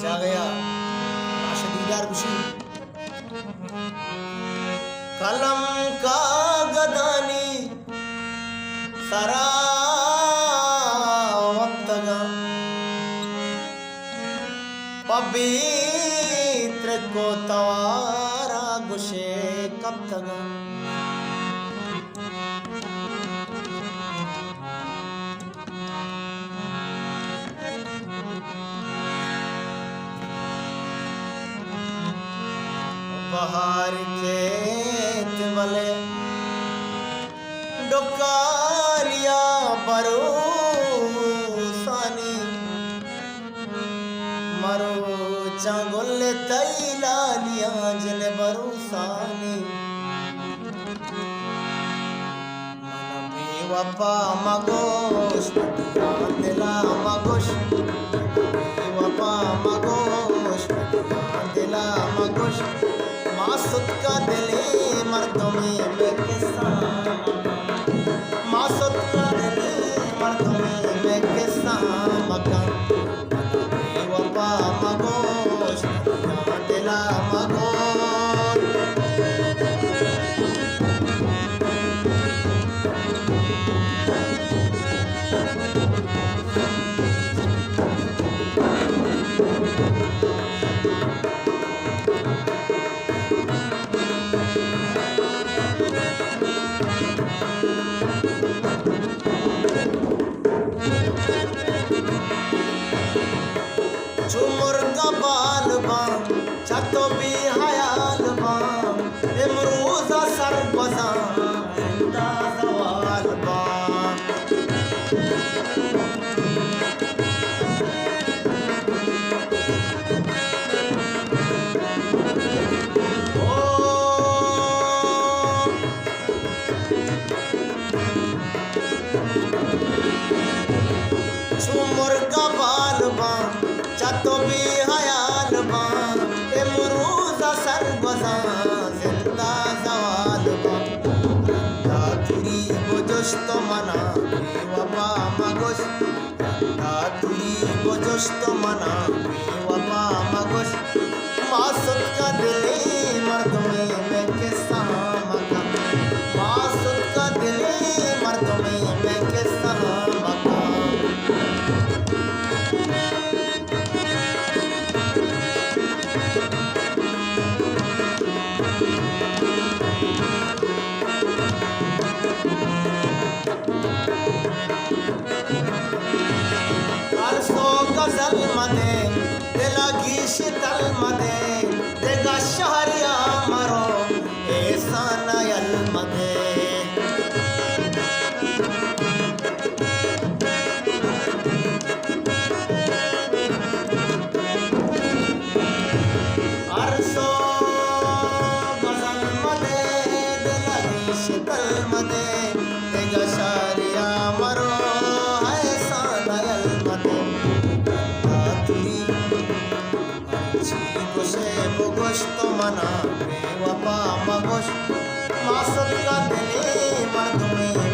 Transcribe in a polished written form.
आ गया राशिदीदार खुशी कलम का गदानी सारा वक्तगा पवित्र को तवारा गुशे कब तगा बहार खेत वाले डोकारिया बरूसानी मरो चांगोले तैला लिया जिन बरूसानी मन बेवफा मगोश दिला मगोश बेवफा मगोश दिला मगोश मासूद का दिले मर्दों में मैं किस्सा मासूद का दिले मर्दों में मैं किस्सा मकान बेवफा मगोश दिला मगोश झुमर का बाल बाम छतो भी हयाल बाम इमरूजा सर बजाम जिंदा सवाल बाम झुमर का बाल बाम छतो भी हयाल बाम इमरूजा सर बजाम जिंदा सवाल बाम तुरी बोझोश तो मना बेवफा मगोश तुरी बोझोश तो मना बेवफा मगोश मासूद का दिले मर्दों में मैं किस्सा मका मासूद का दिले मर्दों में मैं किस्सा मका गजल मदे दिला की शीतल मदे देगा शहरिया मरो ऐसा नयल मदे अरसो गजल मदे दिला की शीतल मदे देगा शहरिया मरो ऐसा नयल मदे गोश तो मना बेवफा मगोश मासूद का दिले मर्दों में